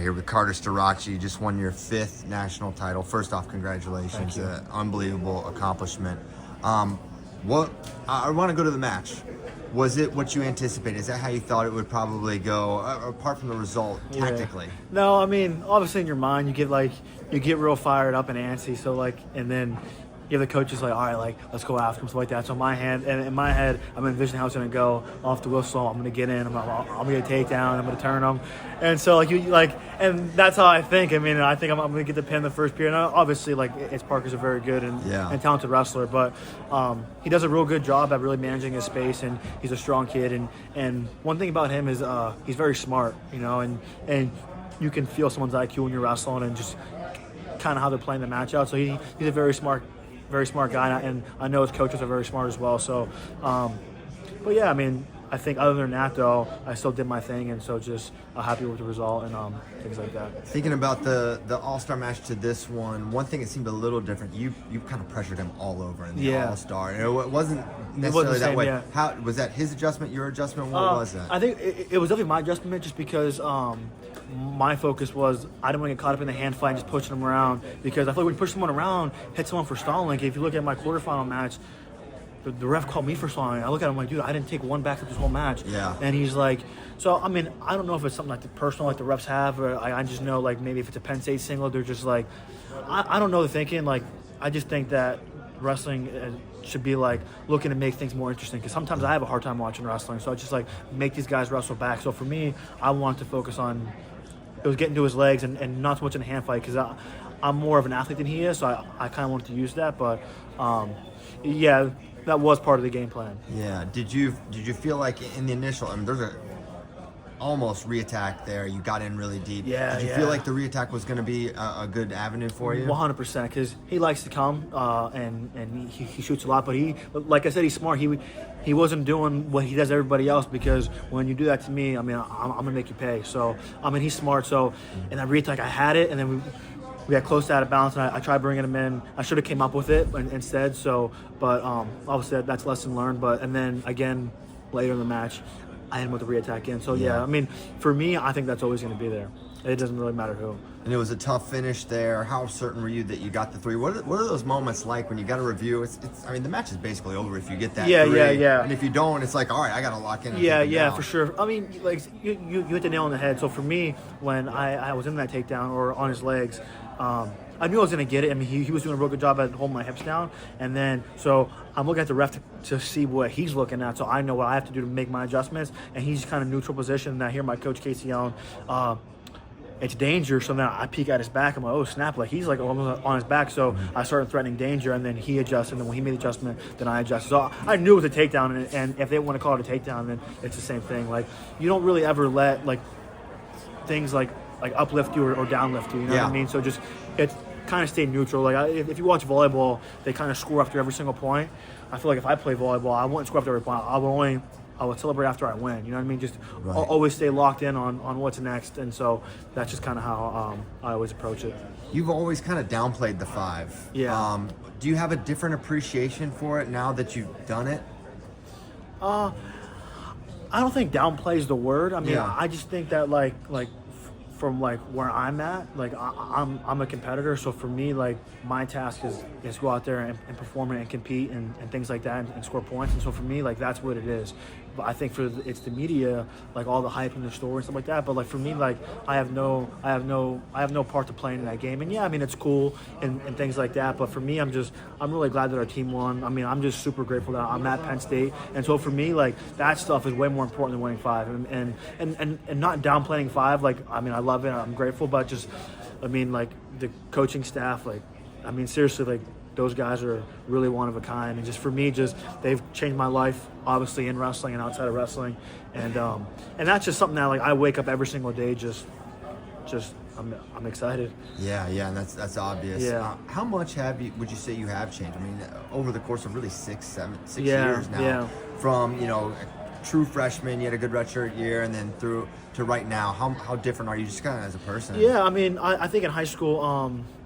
Here with Carter Starocci. You just won your 5th national title. First off, congratulations. Unbelievable accomplishment. What I want to go to the match. Was it what you anticipated? Is that how you thought it would probably go, apart from the result, tactically? No, I mean, obviously in your mind, you get real fired up and antsy. So, and then you have the coaches all right, let's go after him, stuff like that. So in my head, I'm envisioning how it's going to go. Off the whistle, I'm going to get in. I'm going to get a takedown. I'm going to turn him. And so, and that's how I think. I mean, I think I'm going to get the pin the first period. And obviously, Parker's a very good and talented wrestler, but he does a real good job at really managing his space, and he's a strong kid. And one thing about him is he's very smart, and you can feel someone's IQ when you're wrestling and just kind of how they're playing the match out. So he's a very smart guy, and I know his coaches are very smart as well. So, but yeah, I mean, I think other than that, though, I still did my thing, and so just happy with the result and things like that. Thinking about the All-Star match to this one thing that seemed a little different, you kind of pressured him all over in the All-Star. And it wasn't necessarily that way. Yeah. How was that? His adjustment, your adjustment? What was that? I think it was definitely my adjustment, just because my focus was I didn't want to get caught up in the hand fight and just pushing him around, because I feel like when you push someone around, hit someone for stalling. If you look at my quarterfinal match, the ref called me for stalling. I look at him like, dude, I didn't take one back this whole match. Yeah. And he's like, so I mean, I don't know if it's something like the personal, like the refs have, or I just know maybe if it's a Penn State single, they're just I don't know the thinking. I just think that wrestling should be looking to make things more interesting, because sometimes I have a hard time watching wrestling. So I just make these guys wrestle back. So for me, I wanted to focus on it was getting to his legs and not so much in a hand fight, because I'm more of an athlete than he is. So I kind of wanted to use that, but yeah. That was part of the game plan. Yeah. Did you feel like in the initial, I mean, there's a almost re-attack there. You got in really deep. Yeah. Did you feel like the re-attack was going to be a good avenue for you? 100%, because he likes to come and he shoots a lot. But like I said, he's smart. He wasn't doing what he does to everybody else, because when you do that to me, I mean, I'm going to make you pay. So, I mean, he's smart. So, in that re-attack, I had it, and then we got close to out of balance, and I tried bringing him in. I should have came up with it instead. So, but obviously that's lesson learned. And then again, later in the match, I hit him with the re-attack in. So yeah, I mean, for me, I think that's always going to be there. It doesn't really matter who. And it was a tough finish there. How certain were you that you got the 3? What are those moments like when you got a review? I mean, the match is basically over if you get that 3. Yeah. And if you don't, it's all right, I got to lock in. Yeah, for sure. I mean, you hit the nail on the head. So for me, when I was in that takedown or on his legs, I knew I was going to get it. I mean, he was doing a real good job at holding my hips down. And then, so I'm looking at the ref to see what he's looking at, so I know what I have to do to make my adjustments. And he's kind of neutral position. And I hear my coach, Casey, yelling, it's danger. So then I peek at his back. I'm like, oh, snap. He's almost on his back. So I started threatening danger, and then he adjusted. And then when he made the adjustment, then I adjusted. So I knew it was a takedown. And if they want to call it a takedown, then it's the same thing. You don't really ever let, things uplift you or downlift you. You know what I mean? So just it's kind of stay neutral. If you watch volleyball, they kind of score after every single point. I feel like if I play volleyball, I wouldn't score after every point. I would celebrate after I win. You know what I mean? Just always stay locked in on what's next. And so that's just kind of how I always approach it. You've always kind of downplayed the 5. Yeah. Do you have a different appreciation for it now that you've done it? I don't think downplay is the word. I mean, I just think that from where I'm at, I'm a competitor. So for me, my task is go out there and perform and compete and things like that and score points. And so for me, that's what it is. But I think it's the media, all the hype in the story and stuff like that. But for me, I have no part to play in that game. And yeah, I mean, it's cool and things like that. But for me, I'm really glad that our team won. I mean, I'm just super grateful that I'm at Penn State. And so for me, that stuff is way more important than winning 5 and not downplaying 5. I mean, I love it. I'm grateful, but just, I mean, the coaching staff, I mean, seriously, those guys are really one of a kind. And just for me, they've changed my life, obviously, in wrestling and outside of wrestling. And that's just something that I wake up every single day I'm excited. Yeah, and that's obvious. Yeah. How much would you say you have changed? I mean, over the course of really 6 years now. Yeah. From true freshman, you had a good redshirt year, and then through to right now, how different are you just kind of as a person? Yeah, I mean, I think in high school,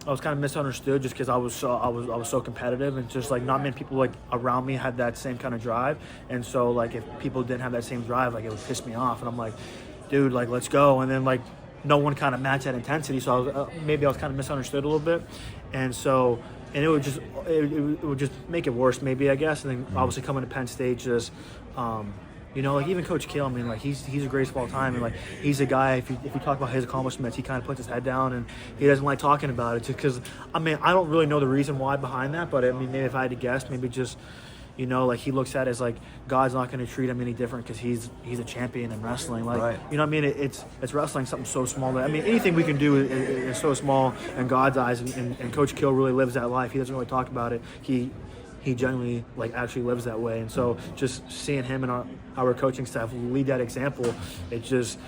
I was kind of misunderstood just because I was so competitive, and just not many people around me had that same kind of drive. And so if people didn't have that same drive, it would piss me off. And I'm like, dude, let's go. And then no one kind of matched that intensity. So maybe I was kind of misunderstood a little bit, and it would just make it worse, maybe, I guess. And then obviously coming to Penn State, just like even Coach Kale, I mean, like he's the greatest of all time, and like he's a guy. If you talk about his accomplishments, he kind of puts his head down and he doesn't like talking about it. Just because, I mean, I don't really know the reason why behind that, but I mean, maybe if I had to guess, maybe just like he looks at it as like God's not going to treat him any different because he's a champion in wrestling. Like, right. You know what I mean? It's wrestling, something so small that, I mean, anything we can do is so small in God's eyes, and Coach Kill really lives that life. He doesn't really talk about it. He genuinely like actually lives that way, and so just seeing him and our coaching staff lead that example, it just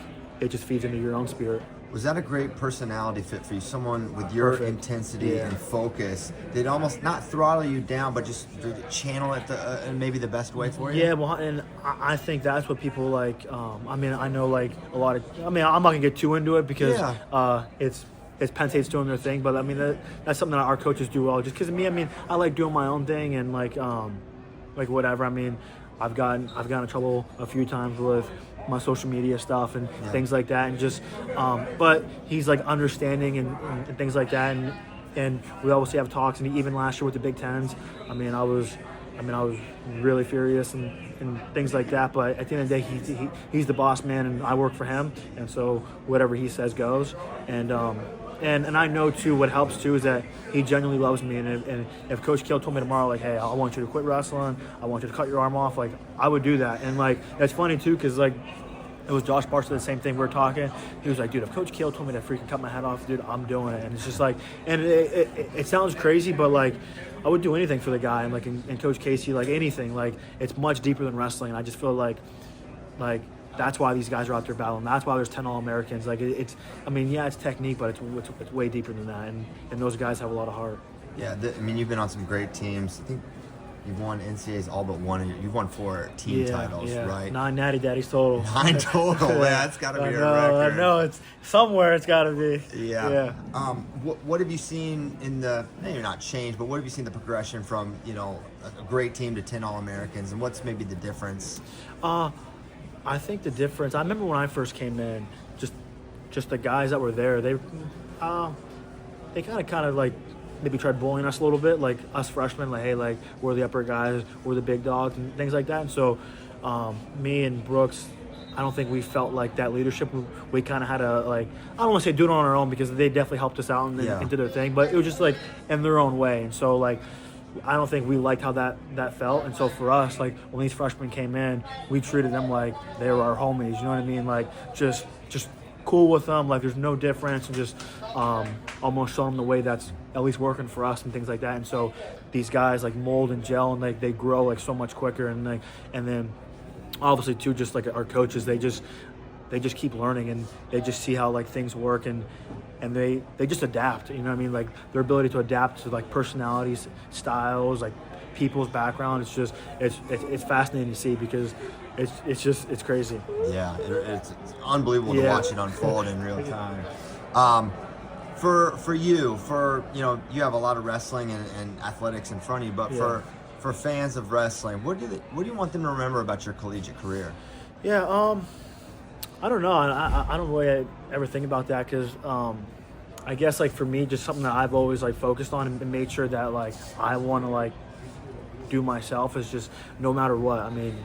feeds into your own spirit. Was that a great personality fit for you? Someone with your Perfect. intensity and focus, they'd almost not throttle you down, but just channel it in maybe the best way for you? Yeah, well, and I think that's what people like. I mean, I know like a lot of. I mean, I'm not gonna get too into it because it's Penn State's doing their thing, but I mean that's something that our coaches do well. Just because me, I mean, I like doing my own thing and like whatever. I mean, I've gotten in trouble a few times with my social media stuff and things like that, and just but he's like understanding and things like that, and we obviously have talks, and even last year with the Big Tens, I was really furious and things like that, but at the end of the day, he's the boss man and I work for him, and so whatever he says goes. And I know too, what helps too is that he genuinely loves me, and if Coach Kill told me tomorrow, like, hey, I want you to quit wrestling, I want you to cut your arm off, like, I would do that. And like, it's funny too, because like, it was Josh Barcer, the same thing. We were talking. He was like, dude, if Coach Kill told me to freaking cut my head off, dude, I'm doing it. And it's just like, and it sounds crazy, but like, I would do anything for the guy. And like, and Coach Casey, like anything, like it's much deeper than wrestling. And I just feel like that's why these guys are out there battling. That's why there's 10 All-Americans. Like it's technique, but it's way deeper than that. And those guys have a lot of heart. Yeah, I mean, you've been on some great teams. I think you've won NCAAs all but one. You've won 4 team titles, right? 9 Natty Daddies total. 9 total. Yeah, that's got to be a record. I know. It's somewhere. It's got to be. Yeah. What have you seen in maybe not change, but what have you seen the progression from a great team to 10 All-Americans, and what's maybe the difference? I think the difference. I remember when I first came in, just the guys that were there. They kind of like maybe tried bullying us a little bit, like us freshmen, like, hey, like, we're the upper guys, we're the big dogs, and things like that. And so me and Brooks, I don't think we felt like that leadership. We kind of had to, like, I don't want to say do it on our own, because they definitely helped us out and did their thing, but it was just like in their own way. And so like, I don't think we liked how that felt. And so for us, like, when these freshmen came in, we treated them like they were our homies, you know what I mean? Like, just cool with them, like there's no difference, and just almost show them the way that's at least working for us and things like that. And so these guys like mold and gel, and like they grow like so much quicker, and then obviously too, just like our coaches, they just keep learning, and they just see how like things work, and they just adapt, you know what I mean? Like their ability to adapt to like personalities, styles, like people's background, it's fascinating to see, because it's crazy. Yeah, it's unbelievable to watch it unfold in real time. For you, you have a lot of wrestling and athletics in front of you, but for fans of wrestling, what do you want them to remember about your collegiate career? Yeah, I don't know. I don't really ever think about that, because I guess like for me, just something that I've always like focused on and made sure that like I want to like do myself is just no matter what. I mean,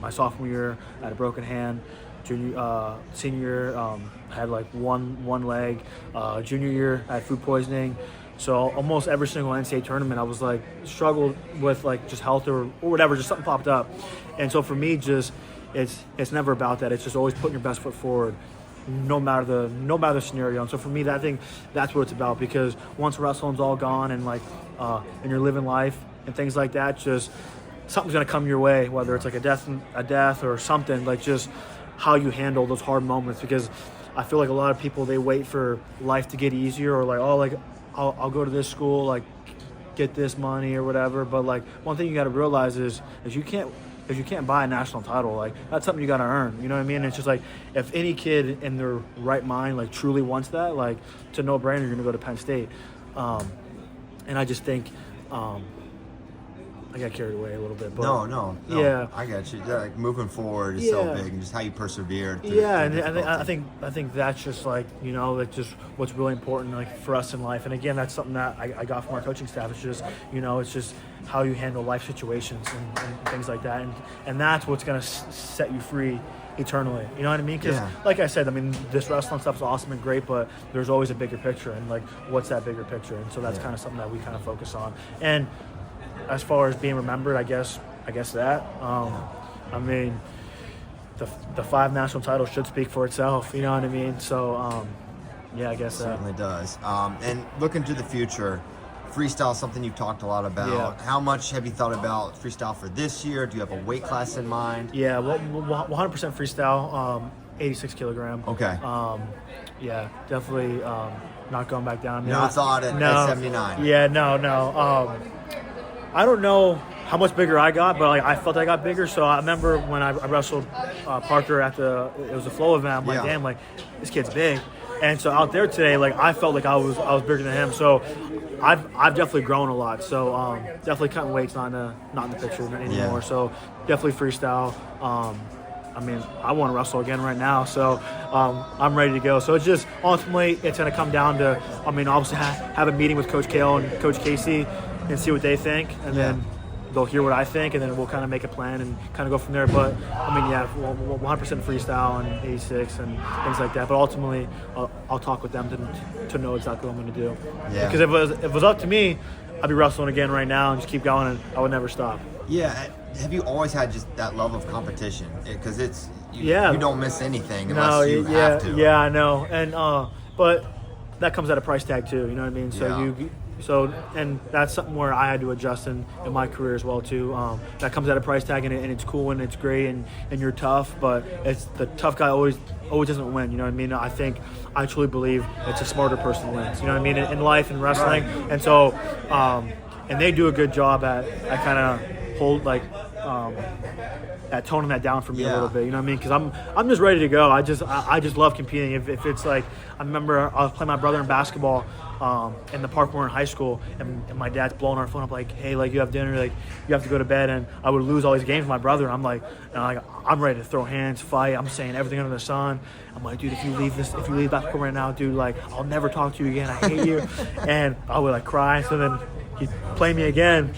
my sophomore year, I had a broken hand. Senior year, I had like one leg. Junior year, I had food poisoning. So almost every single NCAA tournament, I was like struggled with like just health or whatever, just something popped up. And so for me, just it's never about that. It's just always putting your best foot forward, no matter the scenario. And so for me, I think that's what it's about, because once wrestling's all gone and like and you're living life and things like that, just something's gonna come your way, whether it's like a death or something, like just how you handle those hard moments. Because I feel like a lot of people, they wait for life to get easier, or like, oh, like I'll go to this school, like get this money or whatever. But like one thing you got to realize is you can't buy a national title. Like that's something you got to earn. You know what I mean? It's just like if any kid in their right mind like truly wants that, like it's a no-brainer. You're gonna go to Penn State. And I just think I got carried away a little bit. But No. Yeah. I got you. Yeah, like moving forward is so big, and just how you persevered. I think that's just like, like just what's really important like for us in life. And again, that's something that I got from our coaching staff. It's just, it's just how you handle life situations and things like that. And that's what's going to set you free eternally. You know what I mean? Because like I said, I mean, this wrestling stuff is awesome and great, but there's always a bigger picture. And like, what's that bigger picture? And so that's kind of something that we kind of focus on. And as far as being remembered, I guess that. I mean, the 5 national titles should speak for itself. You know what I mean? So, I guess it certainly does. And looking to the future, freestyle is something you've talked a lot about. How much have you thought about freestyle for this year? Do you have a weight class in mind? Yeah, well, 100% freestyle, 86 kilogram. Okay. Definitely not going back down. No thought at 79. Yeah, no. I don't know how much bigger I got, but like I felt I got bigger. So I remember when I wrestled Parker it was a Flow event. I'm like, damn, like this kid's big. And so out there today, like I felt like I was bigger than him. So I've definitely grown a lot. So definitely cutting weight's not in the picture anymore. Yeah. So definitely freestyle. I mean, I want to wrestle again right now, so I'm ready to go. So it's just ultimately it's going to come down to, I mean, obviously have a meeting with Coach Kale and Coach Casey and see what they think, and then they'll hear what I think, and then we'll kind of make a plan and kind of go from there. But I mean, 100% freestyle and 86 and things like that. But ultimately, I'll talk with them to know exactly what I'm going to do. Yeah. Because if it was up to me, I'd be wrestling again right now and just keep going, and I would never stop. Yeah. Have you always had just that love of competition? Because you don't miss anything unless you have to. Yeah, I know. And but that comes at a price tag too. You know what I mean? So and that's something where I had to adjust in my career as well too. That comes at a price tag, and it's cool and it's great, and you're tough, but it's the tough guy always doesn't win. You know what I mean? I truly believe it's a smarter person wins. You know what I mean? In life and wrestling, and so and they do a good job at kind of hold like. At toning that down for me a little bit, you know what I mean? Because I'm just ready to go. I just love competing. If it's like, I remember I was playing my brother in basketball in the park when we were in high school, and my dad's blowing our phone up like, hey, like you have dinner, like you have to go to bed, and I would lose all these games with my brother. And I'm like, I'm ready to throw hands, fight. I'm saying everything under the sun. I'm like, dude, if you leave basketball right now, dude, like I'll never talk to you again. I hate you. And I would like cry. So then he'd play me again,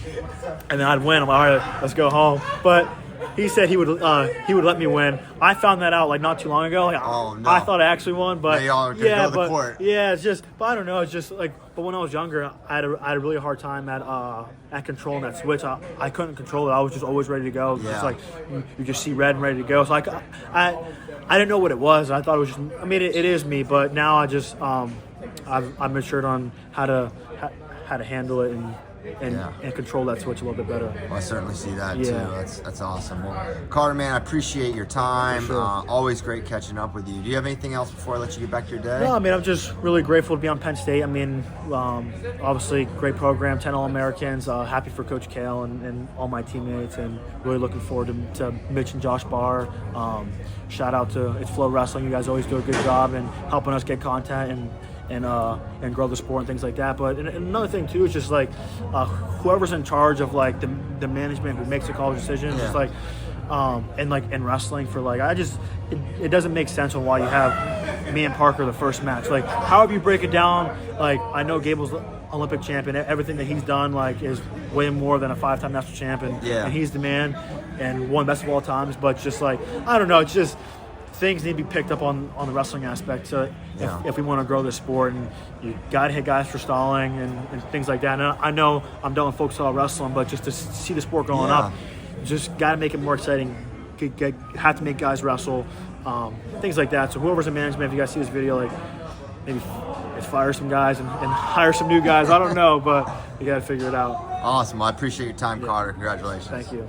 and then I'd win. I'm like, all right, let's go home. But he said he would let me win. I found that out like not too long ago. Like, oh no! I thought I actually won, but go to the court. It's just. But I don't know. It's just like. But when I was younger, I had a really hard time at controlling that switch. I couldn't control it. I was just always ready to go. Yeah. Just like you just see red and ready to go. So I didn't know what it was. I thought it was just. I mean, it is me, but now I just I've matured on how to handle it and control that switch a little bit better. Well, I certainly see that too. That's awesome. Well, Carter, man, I appreciate your time. Sure. Always great catching up with you. Do you have anything else before I let you get back to your day? No, I mean, I'm just really grateful to be on Penn State. I mean, obviously, great program, 10 All-Americans. Happy for Coach Kale and all my teammates, and really looking forward to Mitch and Josh Barr. Shout out to It's FloWrestling. You guys always do a good job in helping us get content and grow the sport and things like that. But and another thing too is just like whoever's in charge of like the management who makes the college decisions, just like in wrestling for like it doesn't make sense on why you have me and Parker the first match. Like however you break it down, like I know Gable's Olympic champion, everything that he's done like is way more than a 5-time national champion, and he's the man and won best of all times. But just like I don't know, it's just things need to be picked up on the wrestling aspect. So if we want to grow this sport, and you got to hit guys for stalling and things like that. And I know I'm done with folk style wrestling, but just to see the sport going up, just got to make it more exciting. Have to make guys wrestle, things like that. So whoever's in management, if you guys see this video, like maybe fire some guys and hire some new guys. I don't know, but you got to figure it out. Awesome. I appreciate your time, Carter. Congratulations. Thank you.